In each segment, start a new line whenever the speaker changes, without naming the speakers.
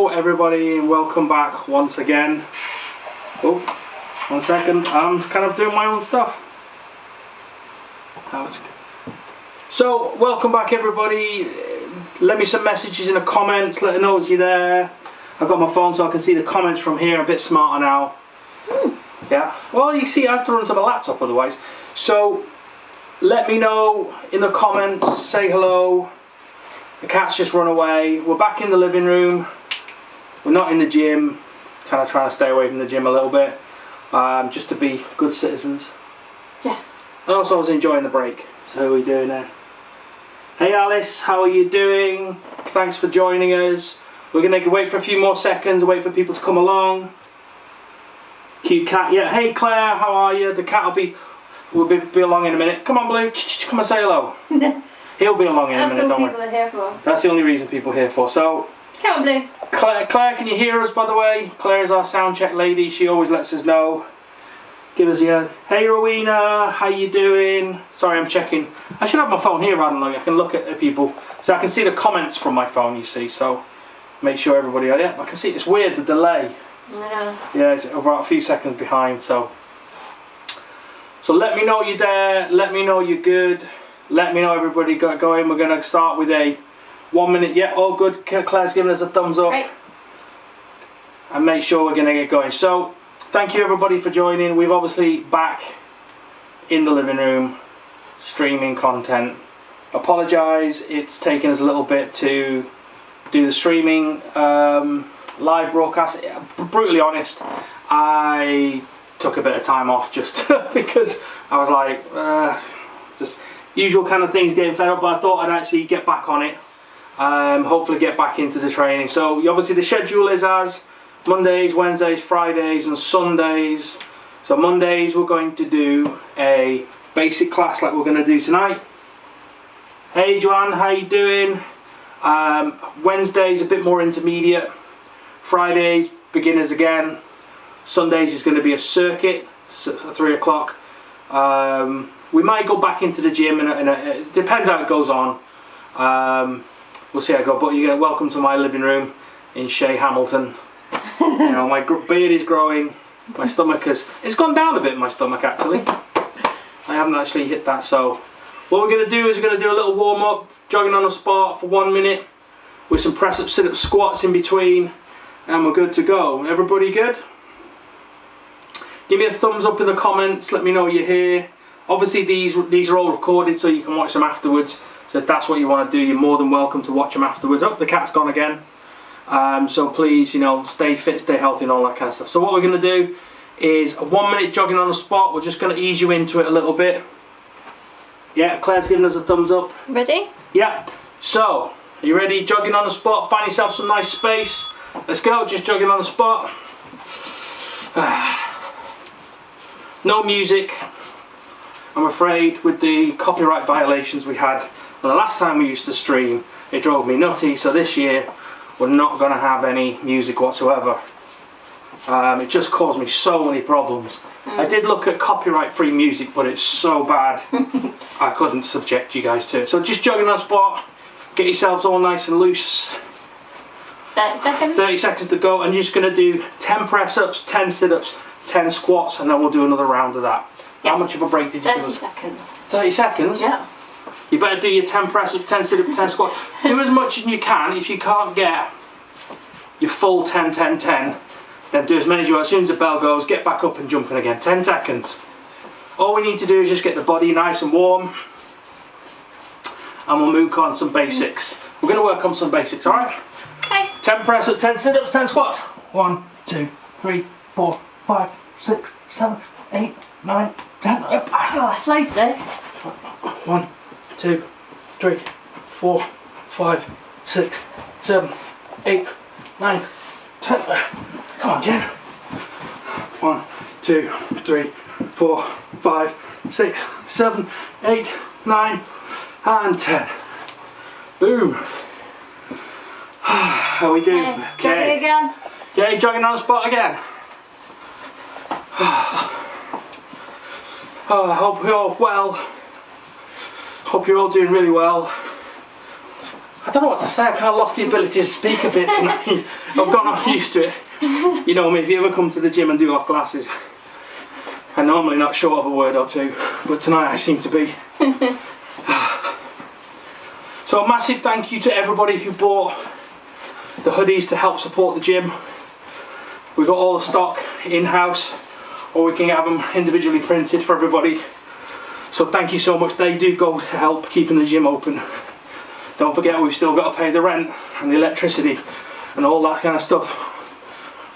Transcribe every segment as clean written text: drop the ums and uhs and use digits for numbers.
Hello everybody and welcome back once again. Oh, 1 second, I'm kind of doing my own stuff. So welcome back everybody. Let me some messages in the comments, let me know you're there. I've got my phone so I can see the comments from here. I'm a bit smarter now. Yeah, well you see I have to run to my laptop otherwise. So let me know in the comments, say hello. The cat's just run away. We're back in the living room. We're not in the gym. Kind of trying to stay away from the gym a little bit. Just to be good citizens.
Yeah.
And also I was enjoying the break. So how are we doing there? Hey Alice, how are you doing? Thanks for joining us. We're going to wait for a few more seconds, wait for people to come along. Cute cat, yeah. Hey Claire, how are you? The cat will be along in a minute. Come on Blue, come and say hello. He'll be along in a minute, don't worry.
That's all people are here for.
That's the only reason people are here for. So,
Come on Blue.
Claire, can you hear us by the way? Claire's our sound check lady, she always lets us know. Give us your, hey Rowena, how you doing? Sorry, I'm checking. I should have my phone here rather than I can look at the people. So I can see the comments from my phone, you see, so make sure everybody, yeah, I can see, it's weird the delay.
Yeah.
Yeah, it's about a few seconds behind, so let me know you're there, let me know you're good, let me know everybody got going. We're going to start with a 1 minute, yeah, all good, Claire's giving us a thumbs up.
Right.
And make sure we're going to get going. So, thank you everybody for joining. We've obviously back in the living room, streaming content. Apologise, it's taken us a little bit to do the streaming live broadcast. Brutally honest, I took a bit of time off just because I was like, just usual kind of things, getting fed up, but I thought I'd actually get back on it. Hopefully get back into the training. So obviously the schedule is as Mondays, Wednesdays, Fridays and Sundays. So Mondays we're going to do a basic class like we're going to do tonight. Hey Joanne, how you doing? Wednesdays a bit more intermediate. Fridays beginners again. Sundays is going to be a circuit at 3 o'clock. We might go back into the gym and it depends how it goes on. We'll see how it goes, but you're welcome to my living room in Shea Hamilton. You know, my beard is growing, my stomach it's gone down a bit, my stomach actually. I haven't actually hit that, so what we're going to do is we're going to do a little warm up, jogging on the spot for 1 minute with some press up, sit up, squats in between, and we're good to go. Everybody good? Give me a thumbs up in the comments, let me know you're here. Obviously these are all recorded so you can watch them afterwards, so if that's what you want to do, you're more than welcome to watch them afterwards. Oh, the cat's gone again. So please, you know, stay fit, stay healthy and all that kind of stuff. So what we're going to do is a 1 minute jogging on the spot. We're just going to ease you into it a little bit. Yeah, Claire's giving us a thumbs up.
Ready?
Yeah. So, are you ready? Jogging on the spot, find yourself some nice space. Let's go, just jogging on the spot. No music. I'm afraid with the copyright violations we had the last time we used to stream, it drove me nutty, so this year we're not going to have any music whatsoever. It just caused me so many problems. I did look at copyright free music, but it's so bad I couldn't subject you guys to it. So just jogging on the spot, get yourselves all nice and loose.
30 seconds.
30 seconds to go, and you're just going to do 10 press ups, 10 sit ups, 10 squats, and then we'll do another round of that. Yep. How much of a break did you give us?
30 seconds.
30 seconds?
Yeah.
You better do your 10 press ups, 10 sit ups, 10 squats. Do as much as you can. If you can't get your full 10, 10, 10, then do as many as you want. As soon as the bell goes, get back up and jumping again. 10 seconds. All we need to do is just get the body nice and warm, and we'll move on some basics. We're going to work on some basics, alright?
Okay.
10 press ups, 10 sit ups, 10 squats. 1, 2, 3, 4, 5, 6, 7, 8, 9, 10. Yep.
Oh, slow today.
1, 2, 3, 4, 5, 6, 7, 8, 9, 10. Come on, Jen. 1, 2, 3, 4, 5, 6, 7, 8, 9, and 10. Boom. How are we doing?
Jogging again.
Okay, jogging on the spot again. Oh, I hope you're all well. Hope you're all doing really well. don't know what to say. I've kind of lost the ability to speak a bit tonight. I've gotten off used to it. You know me, if you ever come to the gym and do off glasses, I'm normally not short of a word or two, but tonight I seem to be. So a massive thank you to everybody who bought the hoodies to help support the gym. We've got all the stock in-house, or we can have them individually printed for everybody. So thank you so much. They do go to help keeping the gym open. Don't forget, we've still got to pay the rent and the electricity and all that kind of stuff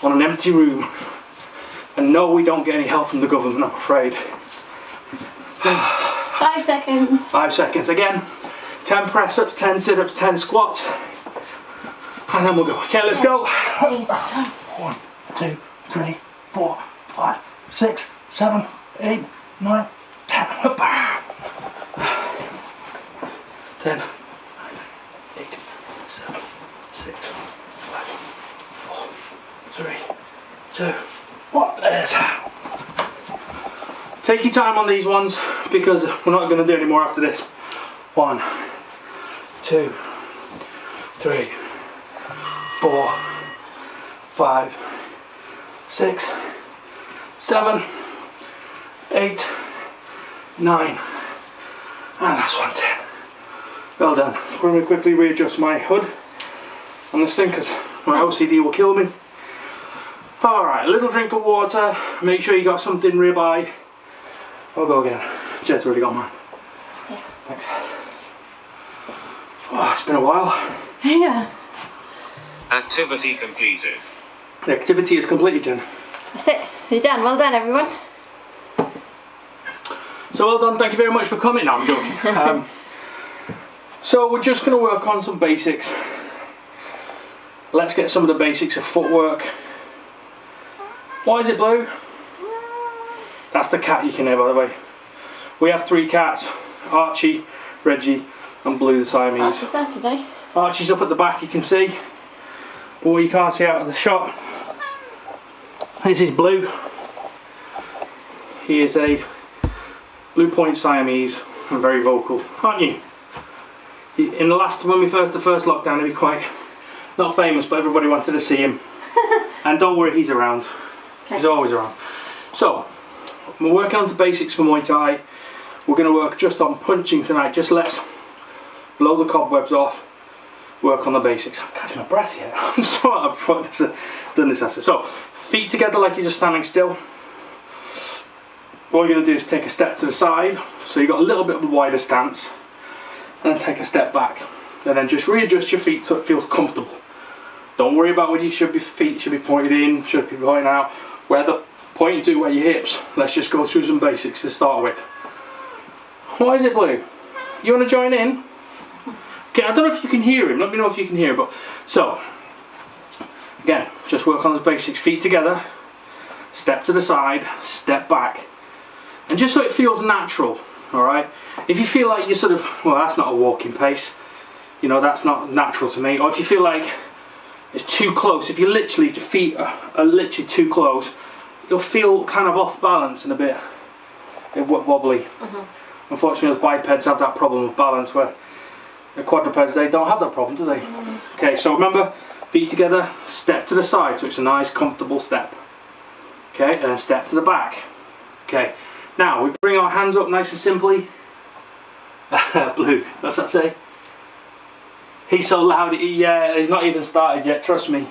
on an empty room. And no, we don't get any help from the government, I'm afraid.
5 seconds.
5 seconds. Again, 10 press-ups, 10 sit-ups, 10 squats. And then we'll go. Okay, let's go.
Jesus time.
1, 2, 3, 4, 5, 6, 7, 8, 9, 10. 10, 8, 7, 6, 5, 4, 3, 2, 1. There's. Take your time on these ones because we're not going to do any more after this. 1, 2, 3, 4, 5, 6, 7, 8, 9, and that's 1, 10. Well done. I'm going to quickly readjust my hood on this thing because my OCD will kill me. Alright, a little drink of water. Make sure you got something nearby. I'll go again. Jed's already got mine.
Yeah.
Thanks. Oh, it's been a while.
Yeah.
Activity completed.
The activity is completed, Jen.
That's it. You're done. Well done, everyone.
So well done. Thank you very much for coming. No, I'm joking. So we're just going to work on some basics. Let's get some of the basics of footwork. Why is it blue? That's the cat you can hear, by the way. We have 3 cats. Archie, Reggie and Blue the Siamese.
After Saturday.
Archie's up at the back, you can see. But what you can't see out of the shot, this is Blue. He is a Blue Point Siamese and very vocal, aren't you? In the last, when we the first lockdown, he'd be quite, not famous, but everybody wanted to see him. And don't worry, he's around. Okay. He's always around. So, we're working on the basics for Muay Thai. We're going to work just on punching tonight. Just let's blow the cobwebs off. Work on the basics. I'm catching my breath here. I'm sorry I've done this answer. So, feet together like you're just standing still. All you're going to do is take a step to the side. So you've got a little bit of a wider stance. And then take a step back. And then just readjust your feet so it feels comfortable. Don't worry about whether your feet should be pointed in, should be pointing out. Where the pointing to, where your hips. Let's just go through some basics to start with. Why is it blue? You want to join in? Okay, I don't know if you can hear him. Let me know if you can hear him. But so, again, just work on those basics. Feet together. Step to the side. Step back. And just so it feels natural. Alright? If you feel like you're sort of, well, that's not a walking pace. You know, that's not natural to me. Or if you feel like it's too close, if you literally, your feet are literally too close, you'll feel kind of off balance and a bit wobbly. Unfortunately, those bipeds have that problem of balance, where the quadrupeds, they don't have that problem, do they? Okay, so remember, feet together, step to the side, so it's a nice, comfortable step. Okay, and then step to the back. Okay, now we bring our hands up nice and simply. Blue, what's that say? He's so loud, he's not even started yet, trust me.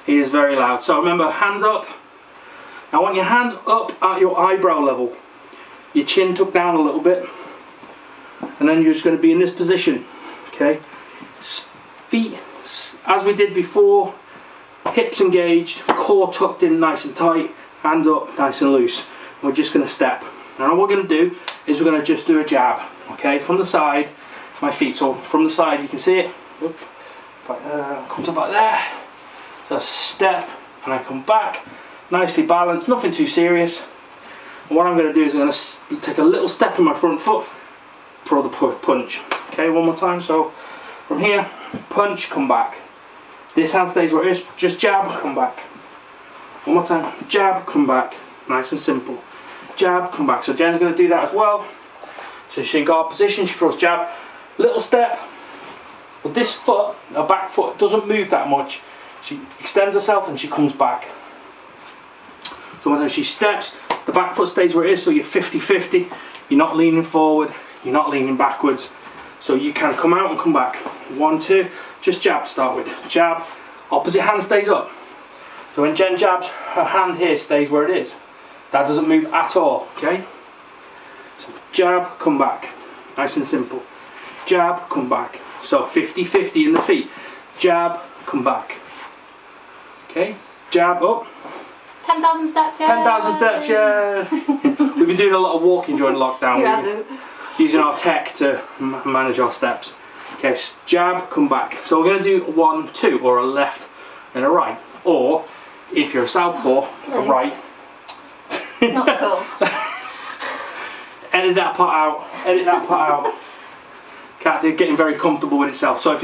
He is very loud. So remember, hands up. I want your hands up at your eyebrow level. Your chin tucked down a little bit. And then you're just going to be in this position. Okay? Feet, as we did before, hips engaged, core tucked in nice and tight, hands up nice and loose. And we're just going to step. Now what we're going to do is we're going to just do a jab. Okay? From the side, my feet. So from the side, you can see it. Come to about there. So step, and I come back, nicely balanced, nothing too serious. And what I'm going to do is I'm going to take a little step in my front foot, throw the punch. Okay, one more time. So from here, punch, come back. This hand stays where it is. Just jab, come back. One more time. Jab, come back. Nice and simple. Jab, come back. So Jen's going to do that as well. So she got our position. She throws jab, little step, But this foot, her back foot, doesn't move that much. She extends herself and she comes back. So when she steps, the back foot stays where it is, so you're 50-50. You're not leaning forward, you're not leaning backwards. So you can come out and come back. 1, 2, just jab to start with. Jab, opposite hand stays up. So when Jen jabs, her hand here stays where it is. That doesn't move at all, okay? So jab, come back. Nice and simple. Jab, come back. So 50-50 in the feet. Jab, come back. Okay, jab up.
10,000 steps, yeah.
10,000 steps, yeah. We've been doing a lot of walking during lockdown.
Who hasn't?
Using our tech to manage our steps. Okay, jab, come back. So we're going to do 1, 2, or a left and a right. Or, if you're a southpaw, a right.
Not cool.
Edit that part out. Edit that part out. Cat getting very comfortable with itself. So if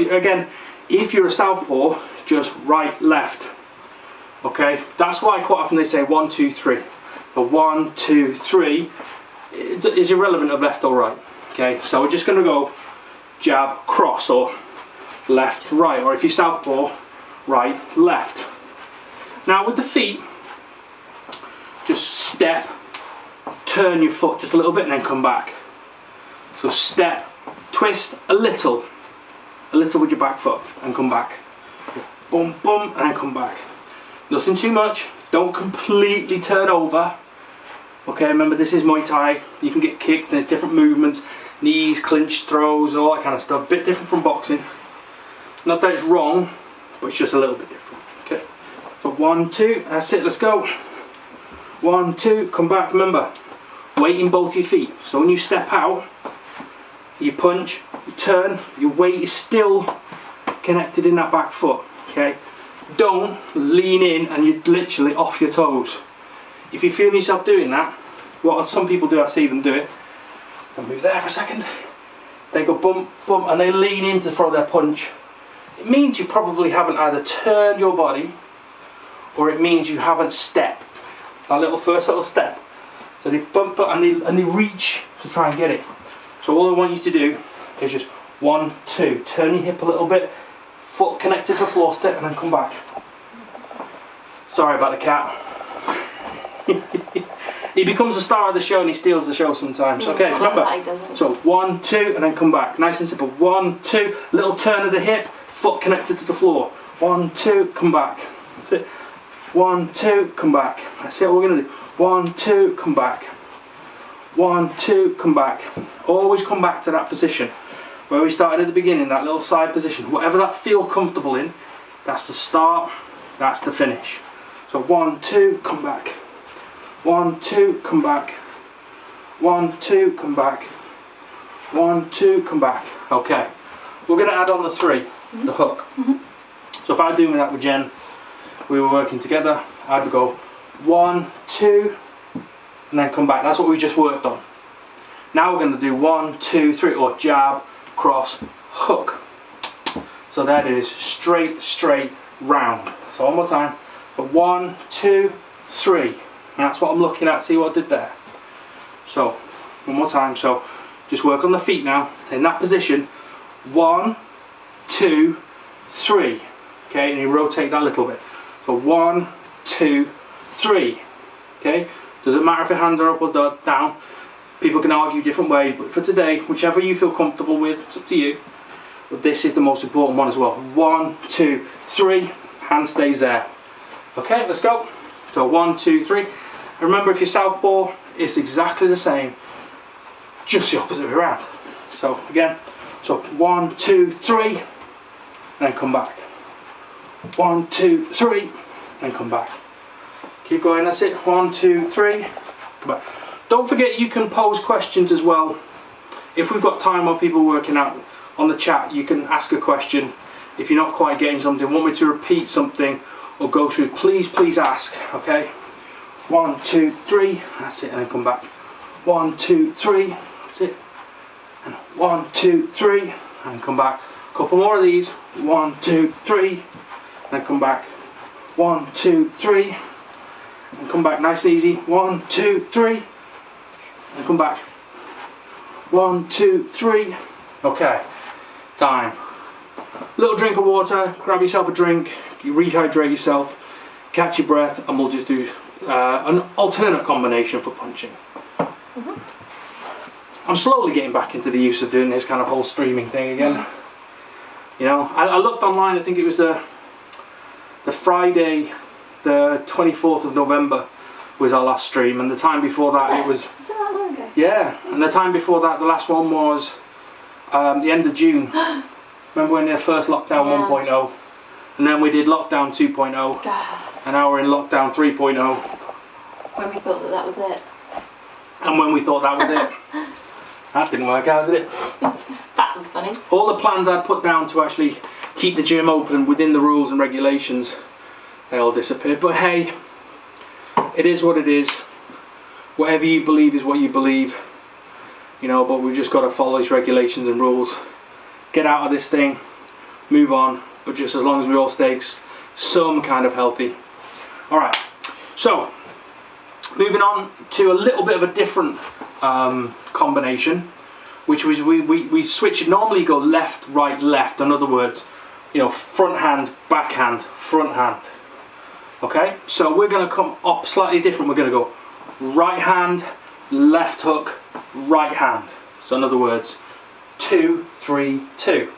you're a southpaw, just right, left. Okay, that's why quite often they say 1, 2, 3. But 1, 2, 3 is irrelevant of left or right. Okay, so we're just going to go jab, cross, or left, right, or if you're southpaw, right, left. Now with the feet, just step, turn your foot just a little bit and then come back. So step, twist a little with your back foot and come back. Boom, boom, and then come back. Nothing too much, don't completely turn over. Okay, remember this is Muay Thai, you can get kicked and there's different movements, knees, clinched throws, all that kind of stuff. Bit different from boxing. Not that it's wrong, but it's just a little bit different. Okay, so 1, 2, that's it, let's go. 1, 2, come back, remember, weight in both your feet. So when you step out, you punch, you turn, your weight is still connected in that back foot, okay? Don't lean in and you're literally off your toes. If you feel yourself doing that, what some people do, I see them do it, they'll move there for a second, they go bump, bump, and they lean in to throw their punch. It means you probably haven't either turned your body, or it means you haven't stepped. That first little step. So they bump it and they reach to try and get it. So all I want you to do is just 1, 2, turn your hip a little bit, foot connected to floor step, and then come back. Sorry about the cat. He becomes the star of the show and he steals the show sometimes. Okay, remember. So 1, 2, and then come back. Nice and simple. 1, 2, little turn of the hip, foot connected to the floor. 1, 2, come back. That's it. 1, 2, come back. That's it. What we're gonna do. 1, 2, come back. 1, 2, come back. Always come back to that position where we started at the beginning, that little side position. Whatever that feel comfortable in, that's the start, that's the finish. So 1, 2, come back. 1, 2, come back. 1, 2, come back. 1, 2, come back. Okay. We're going to add on the 3, the hook. So if I do that with Jen, we were working together, I'd go 1, 2, and then come back. That's what we just worked on. Now we're going to do 1, 2, 3, or jab, cross, hook. So that is straight, straight, round. So one more time. So 1, 2, 3. And that's what I'm looking at. See what I did there? So one more time. So just work on the feet now. In that position. 1, 2, 3. Okay, and you rotate that a little bit. So 1, 2, 3. Okay. Doesn't matter if your hands are up or down. People can argue different ways, but for today, whichever you feel comfortable with, it's up to you. But this is the most important one as well. 1, 2, 3. Hand stays there. Okay, let's go. So 1, 2, 3. And remember, if you're southpaw, it's exactly the same, just the opposite way around. So again, so 1, 2, 3, and then come back. 1, 2, 3, and come back. Keep going, that's it. 1, 2, 3, come back. Don't forget you can pose questions as well. If we've got time while people are working out on the chat, you can ask a question. If you're not quite getting something, want me to repeat something or go through, please ask, okay? 1, 2, 3, that's it, and then come back. 1, 2, 3, that's it. And 1, 2, 3, and come back. A couple more of these. 1, 2, 3, and then come back. 1, 2, 3, and come back nice and easy. 1, 2, 3, and come back. 1, 2, 3. Okay, time. little drink of water, grab yourself a drink, you rehydrate yourself, catch your breath, and we'll just do an alternate combination for punching. I'm slowly getting back into the use of doing this kind of whole streaming thing again. You know, I looked online, I think it was the Friday, the 24th of November was our last stream, and the time before that it was...
Is it that long ago?
Yeah, and the time before that, the last one was the end of June. Remember when the first lockdown 1.0? And then we did lockdown 2.0, and now we're in lockdown 3.0.
When we thought that was it.
And when we thought that was it. That didn't work out, did it?
That was funny.
All the plans I'd put down to actually keep the gym open within the rules and regulations, they all disappeared. But hey, it is what it is. Whatever you believe is what you believe. You know, but we've just got to follow these regulations and rules. Get out of this thing, move on, but just as long as we all stay some kind of healthy. Alright, so moving on to a little bit of a different combination, which was we switch it. Normally you go left, right, left. In other words, you know, front hand, backhand, front hand. Okay, so we're going to come up slightly different. We're going to go right hand, left hook, right hand. So in other words, 2, 3, 2.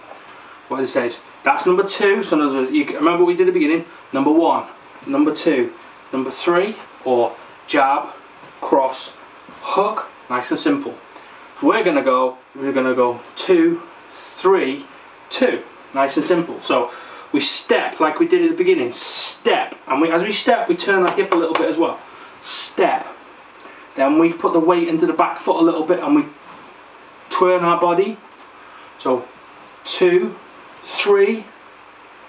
What it says, that's number 2. So in other words, you remember what we did at the beginning. Number 1, number 2, number 3, or jab, cross, hook. Nice and simple. We're gonna go 2, 3, 2. Nice and simple. So we step like we did at the beginning. Step, and as we step, we turn our hip a little bit as well. Step. Then we put the weight into the back foot a little bit, and we turn our body. So 2, 3,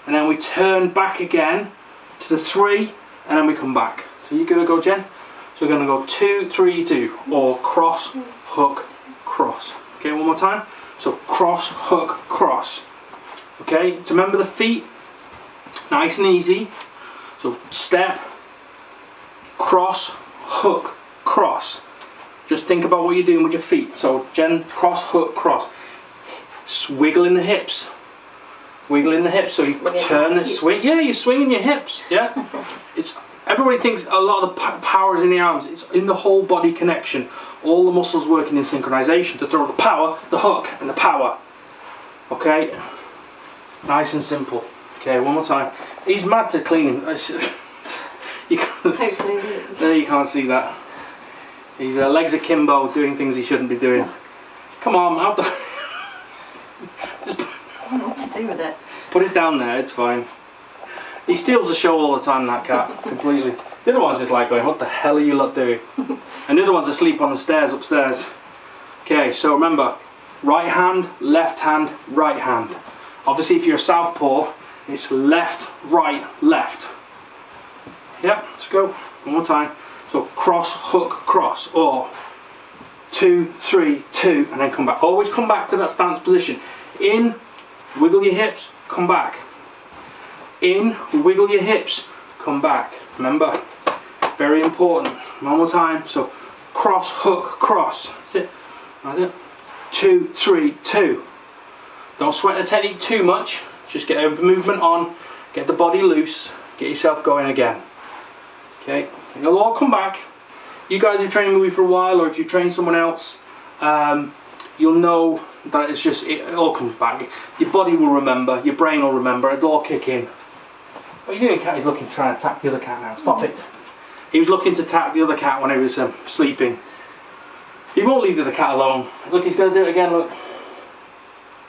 and then we turn back again to the 3, and then we come back. So you're gonna go, Jen. So we're going to go 2, 3, 2, or cross, hook, cross. Okay, one more time. So cross, hook, cross. Okay, so remember the feet, nice and easy. So step, cross, hook, cross. Just think about what you're doing with your feet. So Jen, cross, hook, cross. Wiggle in the hips. Wiggle in the hips. So you turn and swing. Yeah, you're swinging your hips. Yeah, everybody thinks a lot of the power is in the arms. It's in the whole body connection. All the muscles working in synchronization to throw the power, the hook, and the power. Okay? Nice and simple. Okay, one more time. He's mad to clean him. You can't see that. His legs akimbo, doing things he shouldn't be doing. Come on, out the...
I don't know what to do with it.
Put it down there, it's fine. He steals the show all the time, that cat, completely. The other one's just like going, what the hell are you lot doing? And the other one's asleep on the stairs upstairs. Okay, so remember, right hand, right hand. Obviously, if you're a southpaw, it's left, right, left. Yep, let's go. One more time. So cross, hook, cross, or 2, 3, 2, and then come back. Always come back to that stance position. In, wiggle your hips, come back. In, wiggle your hips, come back. Remember, very important. One more time. So cross, hook, cross. That's it. That's it. 2, 3, 2. Don't sweat the technique too much. Just get every movement on. Get the body loose. Get yourself going again. Okay. It'll all come back. You guys have trained with me for a while, or if you train someone else, you'll know that it's just, it all comes back. Your body will remember. Your brain will remember. It'll all kick in. What are you doing, cat? He's looking to try and attack the other cat now. Stop it. He was looking to attack the other cat when he was sleeping. He won't leave the other cat alone. Look, he's going to do it again, look.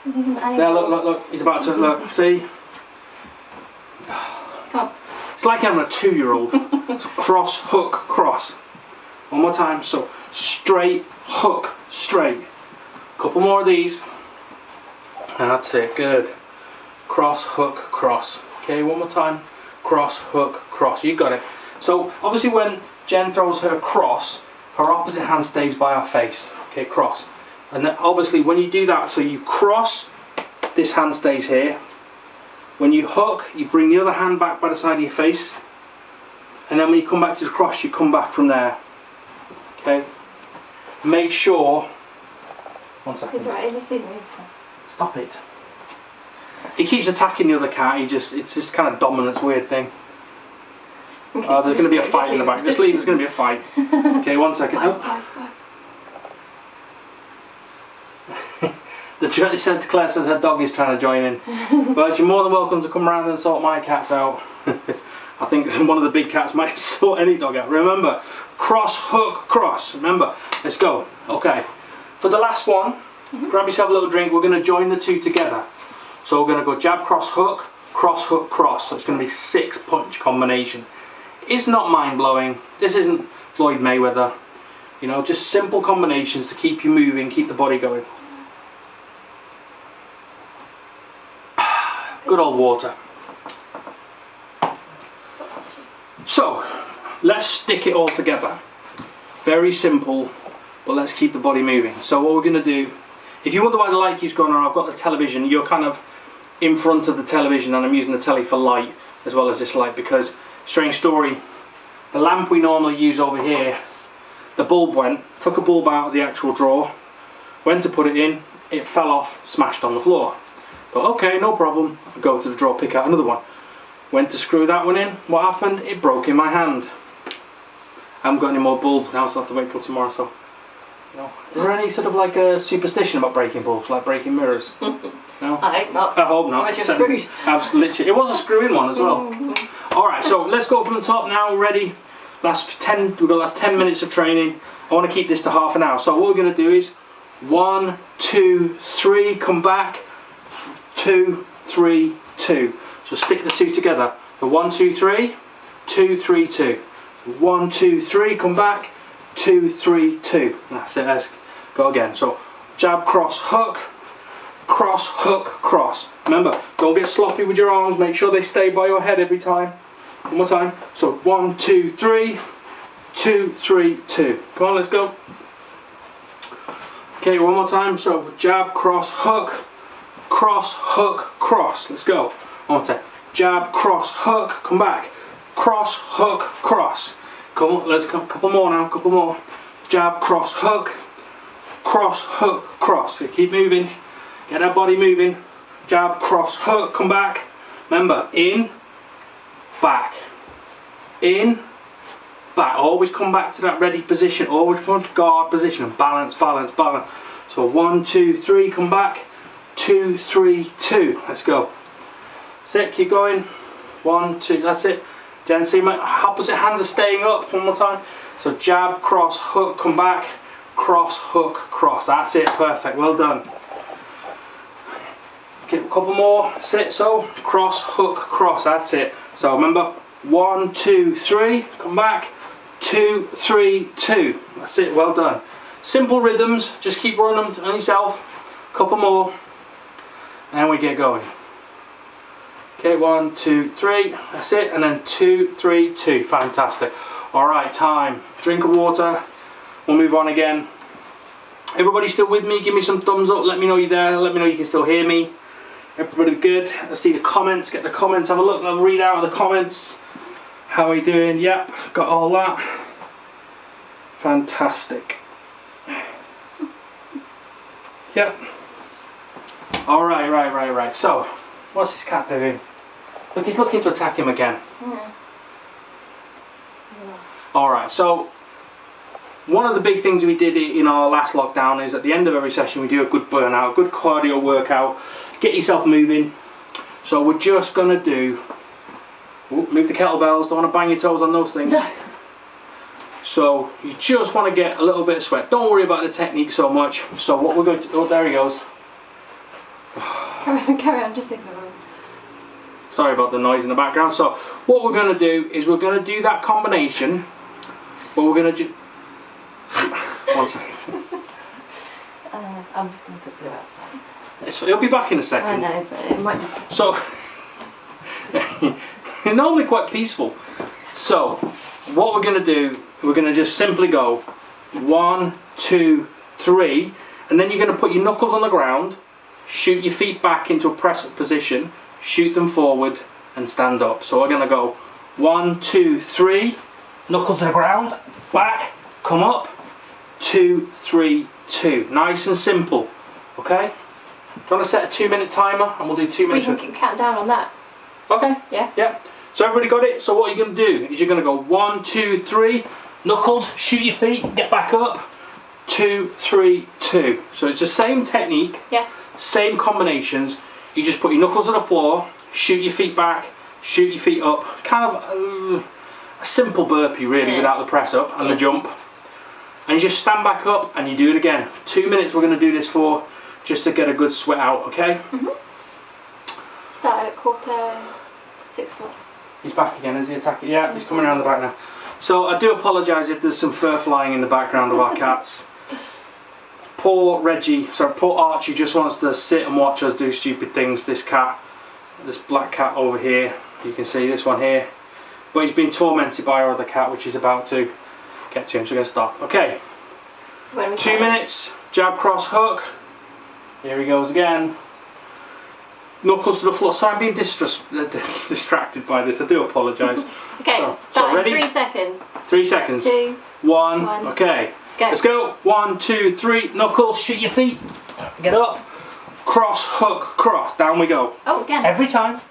There, look. He's about to, look, see?
Come on.
It's like having a 2-year-old. So cross, hook, cross. One more time. So straight, hook, straight. Couple more of these. And that's it, good. Cross, hook, cross. Okay, one more time. Cross, hook, cross. You got it. So obviously when Jen throws her cross, her opposite hand stays by our face. Okay, cross. And then obviously when you do that, so you cross, this hand stays here. When you hook, you bring the other hand back by the side of your face. And then when you come back to the cross, you come back from there. Okay? Make sure... One second.
It's right, you see me.
Stop it. He keeps attacking the other cat. It's just kind of dominance, weird thing. Oh, there's going to be a fight in the back. Just leave. There's going to be a fight. Okay, 1 second. The said Claire says her dog is trying to join in. But you're more than welcome to come around and sort my cats out. I think one of the big cats might sort any dog out. Remember, cross, hook, cross. Remember, let's go. Okay, for the last one, grab yourself a little drink. We're going to join the two together. So we're going to go jab, cross, hook, cross. So it's going to be 6-punch combination. It's not mind-blowing. This isn't Floyd Mayweather. You know, just simple combinations to keep you moving, keep the body going. Good old water. So, let's stick it all together. Very simple, but let's keep the body moving. So what we're going to do, if you wonder why the light keeps going on, I've got the television. You're kind of in front of the television and I'm using the telly for light as well as this light because, strange story, the lamp we normally use over here, the bulb went, took a bulb out of the actual drawer, went to put it in, it fell off, smashed on the floor. Thought, okay, no problem, I'll go to the drawer, pick out another one. Went to screw that one in, what happened? It broke in my hand. I haven't got any more bulbs now, so I'll have to wait till tomorrow. So, you know, is there any sort of like a superstition about breaking bulbs, like breaking mirrors? No?
I hope not.
I hope not.
Unless you're screwed.
Absolutely. It was a screw-in one as well. Alright, so let's go from the top now, ready? We've got last 10 minutes of training. I want to keep this to half an hour. So what we're going to do is 1, 2, 3, come back, 2, 3, 2. So stick the two together. The 1, 2, 3, 2, 3, 2. 1, 2, 3, come back, 2, 3, 2. That's it, let's go again. So jab, cross, hook, cross. Remember, don't get sloppy with your arms, make sure they stay by your head every time. One more time. So 1, 2, 3, 2, 3, 2. Come on, let's go. Okay, one more time. So jab, cross, hook, cross. Let's go. One more time. Jab, cross, hook, come back. Cross, hook, cross. Come on, let's go. Couple more now, couple more. Jab, cross, hook, cross. So keep moving. Get that body moving. Jab, cross, hook, come back. Remember, in, back. In, back. Always come back to that ready position. Always come to guard position and balance. So 1, 2, 3, come back. 2, 3, 2. Let's go. Sit, keep going. 1, 2, that's it. Then see my opposite hands are staying up. One more time. So jab, cross, hook, come back. Cross, hook, cross. That's it, perfect, well done. Okay, a couple more. Sit, so cross, hook, cross. That's it. So remember, 1, 2, 3, come back. 2, 3, 2. That's it, well done. Simple rhythms, just keep running them on yourself. Couple more. And we get going. Okay, 1, 2, 3, that's it, and then 2, 3, 2, fantastic. Alright, time, drink of water, we'll move on again. Everybody still with me? Give me some thumbs up, let me know you're there, let me know you can still hear me. Everybody good? Let's see the comments, get the comments, have a look, I'll read out the comments. How are you doing? Yep, got all that. Fantastic. Yep. Alright, right. So, what's this cat doing? Look, he's looking to attack him again.
Yeah.
Alright, so one of the big things we did in our last lockdown is at the end of every session we do a good burnout, a good cardio workout, get yourself moving. So we're just going to do, move the kettlebells, don't want to bang your toes on those things. So you just want to get a little bit of sweat. Don't worry about the technique so much. So what we're going to, oh there he goes.
Carry on, just ignore him.
Sorry about the noise in the background. So what we're going to do is we're going to do that combination, but we're going to just... 1 second.
I'm just going to put Blue outside.
He'll be back in a second.
I know, but it might just...
So, you're normally quite peaceful. So, what we're going to do, we're going to just simply go 1, 2, 3, and then you're going to put your knuckles on the ground, shoot your feet back into a press-up position, shoot them forward, and stand up. So we're going to go 1, 2, 3, knuckles to the ground, back, come up, 2, 3, 2. Nice and simple, okay? you want to set a 2-minute timer and we'll do 2
We
minutes?
can count down on that.
Okay.
Yeah.
Yeah. So everybody got it? So what you're going to do is you're going to go 1, 2, 3, knuckles, shoot your feet, get back up, 2, 3, 2. So it's the same technique,
Yeah.
same combinations. You just put your knuckles on the floor, shoot your feet back, shoot your feet up. Kind of a simple burpee really without the press up and the jump. And you just stand back up and you do it again. 2 minutes we're going to do this for, just to get a good sweat out, okay?
Start at 6:45.
He's back again, is he attacking? Yeah, he's coming around the back now. So I do apologise if there's some fur flying in the background of our cats. Poor Archie just wants to sit and watch us do stupid things. This black cat over here, you can see this one here. But he's been tormented by our other cat, which is about to get to him, so we're going to stop. Okay, 2 minutes, jab, cross, hook. Here he goes again. Knuckles to the floor. Sorry, I'm being distracted by this. I do apologise.
Okay,
so
start
ready?
in 3 seconds.
3 seconds.
2,
1.
1.
Okay.
Let's go.
Let's go. 1, 2, 3. Knuckles. Shoot your feet. Get up. Cross. Hook. Cross. Down we go.
Oh, again.
Every time.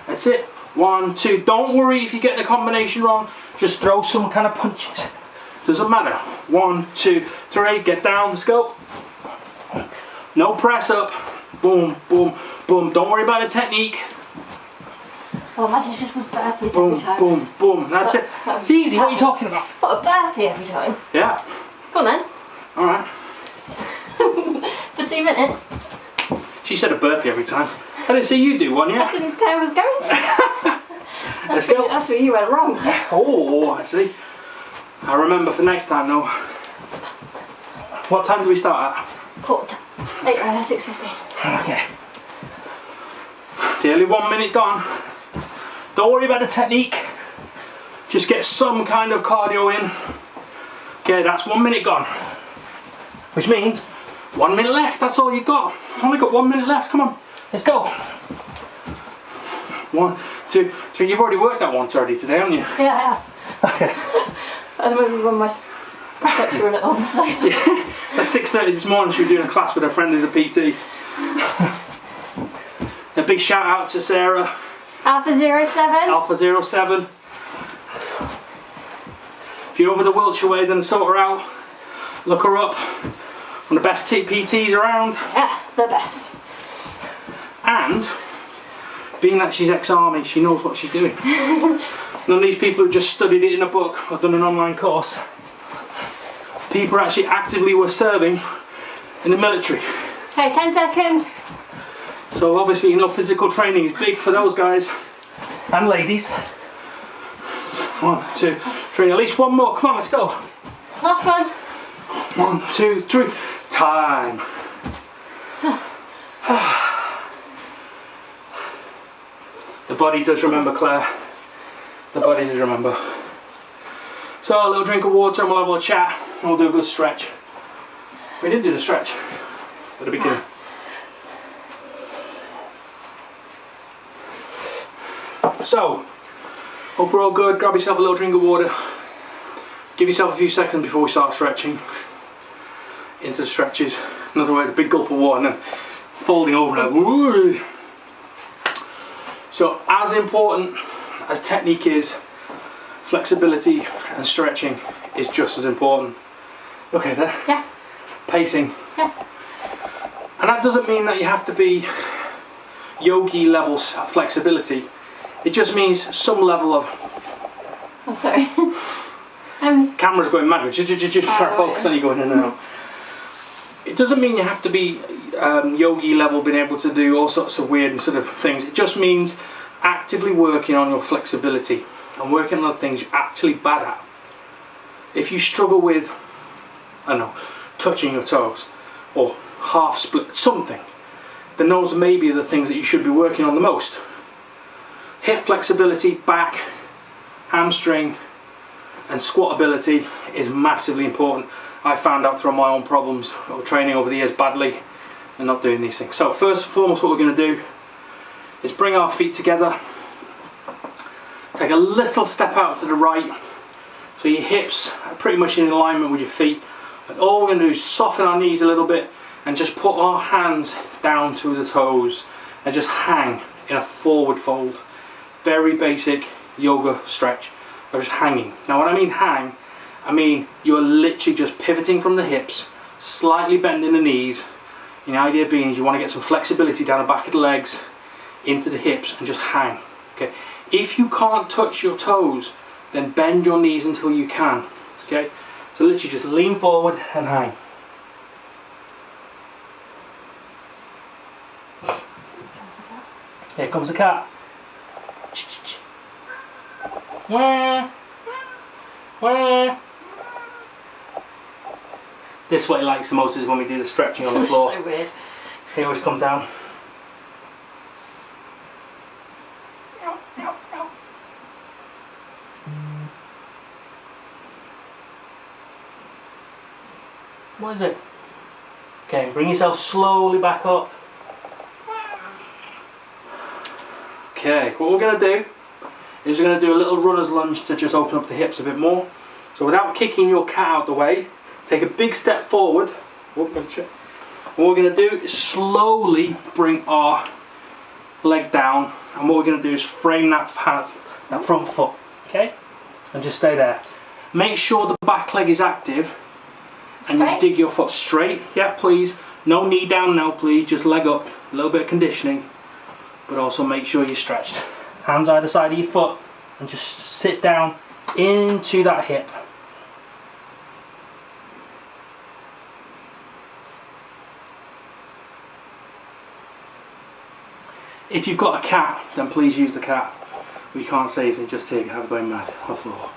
That's it. 1, 2. Don't worry if you get the combination wrong. Just throw some kind of punches. Doesn't matter. 1, 2, 3. Get down. Let's go. No press up. Boom, boom, boom. Don't worry about the technique.
Oh, imagine just as burpees
Boom,
every time.
boom, boom. That's it. It's easy. What are you talking about?
What a burpee every time.
Yeah.
Go on then.
All right.
For 2 minutes.
She said a burpee every time. I didn't see you do one
I
yet.
didn't say I was going to.
Let's go.
That's where you went wrong.
Oh, I see. I remember for next time though. What time do we start at?
6:50.
Okay. Nearly 1 minute gone. Don't worry about the technique. Just get some kind of cardio in. Okay, that's 1 minute gone. Which means 1 minute left. That's all you've got. Only got 1 minute left. Come on. Let's go. 1, 2, 3. You've already worked that once already today, haven't you?
Yeah,
Okay.
I was maybe run my steps run it on the side.
At 6:30 this morning, she was doing a class with her friend as a PT. A big shout out to Sarah.
Alpha 07.
Alpha 07. If you're over the Wiltshire way, then sort her out. Look her up. One of the best PTs around.
Yeah, the best.
And, being that she's ex-army, she knows what she's doing. None of these people who just studied it in a book or done an online course. People actually actively were serving in the military.
Okay, 10 seconds.
So obviously, you know, physical training is big for those guys and ladies. 1, 2, 3. At least one more. Come on, let's go.
Last one.
1, 2, 3. Time. The body does remember, Claire. The body does remember. So a little drink of water and we'll have a little chat and we'll do a good stretch. We didn't do the stretch at the beginning. So, hope we're all good. Grab yourself a little drink of water. Give yourself a few seconds before we start stretching. Into the stretches. Another way, a big gulp of water and then folding over and woo. So, as important as technique is, flexibility and stretching is just as important. Okay there?
Yeah.
Pacing.
Yeah.
And that doesn't mean that you have to be yogi levels flexibility. It just means some level of...
Oh, sorry.
Camera's going mad. Try to focus on you going in and out. It doesn't mean you have to be yogi level, being able to do all sorts of weird sort of things. It just means actively working on your flexibility and working on the things you're actually bad at. If you struggle with, I don't know, touching your toes or half split, something, then those maybe are the things that you should be working on the most. Hip flexibility, back, hamstring, and squat ability is massively important. I found out through my own problems of training over the years badly and not doing these things. So first and foremost, what we're going to do is bring our feet together. Take a little step out to the right, so your hips are pretty much in alignment with your feet. And all we're going to do is soften our knees a little bit and just put our hands down to the toes and just hang in a forward fold. Very basic yoga stretch of just hanging. Now when I mean hang, I mean you're literally just pivoting from the hips, slightly bending the knees. And the idea being is you want to get some flexibility down the back of the legs into the hips and just hang. Okay. If you can't touch your toes, then bend your knees until you can. Okay. So literally just lean forward and hang. Here comes the cat. Wah. Wah. This is what he likes the most, is when we do the stretching on the floor.
So weird.
He always comes down. What is it? Okay, bring yourself slowly back up. Okay, what we're going to do is we're going to do a little runner's lunge to just open up the hips a bit more. So without kicking your cat out the way, take a big step forward. What we're going to do is slowly bring our leg down, and what we're going to do is frame that front foot, okay? And just stay there. Make sure the back leg is active, and you dig your foot straight. Yeah, please. No knee down now, please. Just leg up. A little bit of conditioning, but also make sure you're stretched. Hands either side of your foot, and just sit down into that hip. If you've got a cat, then please use the cat. We can't say it's just here, have it going mad on the floor.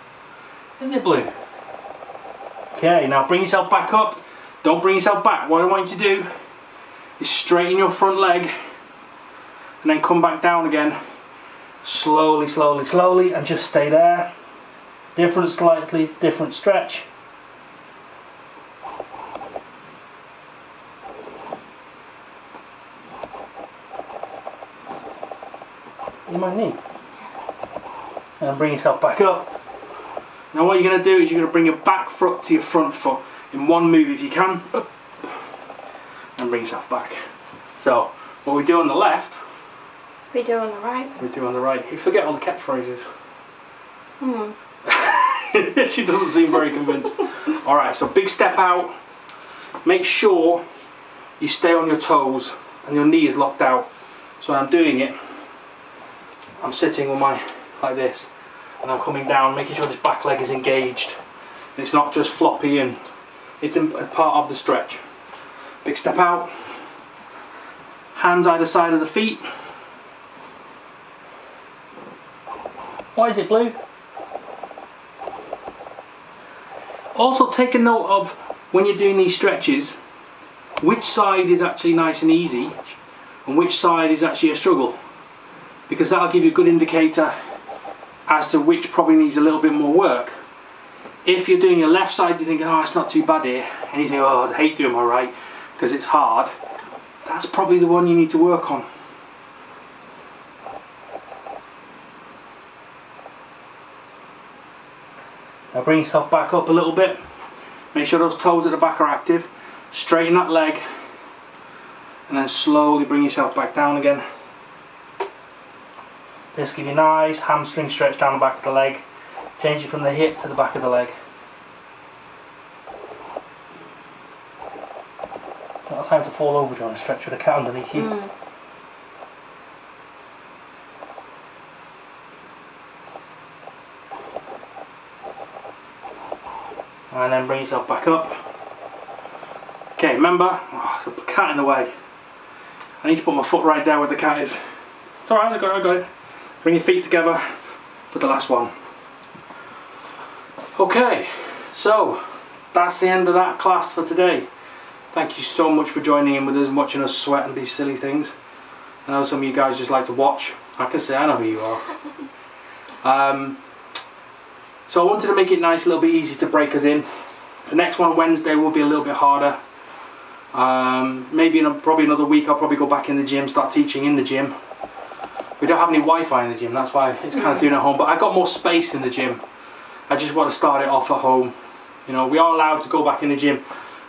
Isn't it blue? Okay, now bring yourself back up. Don't bring yourself back. What I want you to do is straighten your front leg and then come back down again. Slowly, slowly, slowly, and just stay there. Slightly different stretch. You might need. And bring yourself back up. Now what you're going to do is you're going to bring your back foot to your front foot in one move if you can. Up, and bring yourself back. So what we do on the left,
We do on the right.
we do on the right. You forget all the catchphrases. She doesn't seem very convinced. Alright, so big step out. Make sure you stay on your toes and your knee is locked out. So when I'm doing it, I'm sitting with my, like this, and I'm coming down, making sure this back leg is engaged. And it's not just floppy and it's a part of the stretch. Big step out. Hands either side of the feet. Why is it blue? Also take a note of, when you're doing these stretches, which side is actually nice and easy and which side is actually a struggle. Because that'll give you a good indicator as to which probably needs a little bit more work. If you're doing your left side, you're thinking, oh, it's not too bad here, and you think, oh, I'd hate doing my right because it's hard, that's probably the one you need to work on. Now bring yourself back up a little bit. Make sure those toes at the back are active. Straighten that leg, and then slowly bring yourself back down again. This give you a nice hamstring stretch down the back of the leg. Change it from the hip to the back of the leg. It's not time to fall over during a stretch with a cat underneath you. And then bring yourself back up. Okay, remember, there's a cat in the way. I need to put my foot right there where the cat is. It's alright, I got it. Bring your feet together for the last one. Okay, so that's the end of that class for today. Thank you so much for joining in with us and watching us sweat and do silly things. I know some of you guys just like to watch. I can say I know who you are. So I wanted to make it nice, a little bit easy to break us in. The next one, Wednesday, will be a little bit harder. Maybe in probably another week I'll probably go back in the gym, start teaching in the gym. We don't have any Wi-Fi in the gym, that's why it's kind of doing it at home. But I got more space in the gym. I just want to start it off at home. You know, we are allowed to go back in the gym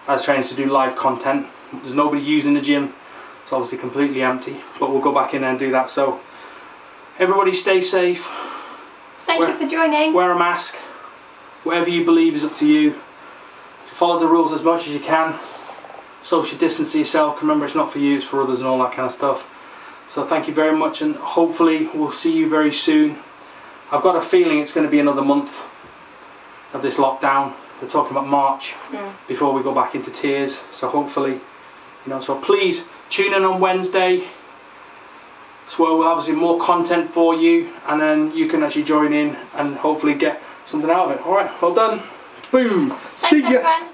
as trainers to do live content. There's nobody using the gym. It's obviously completely empty, but we'll go back in there and do that. So everybody stay safe.
Thank you for joining.
Wear a mask. Whatever you believe is up to you. Follow the rules as much as you can. Social distance yourself. Remember, it's not for you, it's for others and all that kind of stuff. So thank you very much, and hopefully we'll see you very soon. I've got a feeling it's going to be another month of this lockdown. They're talking about March before we go back into tiers. So hopefully, you know, so please tune in on Wednesday. So we'll obviously more content for you, and then you can actually join in and hopefully get something out of it. Alright, well done. Boom. See ya.
Everyone.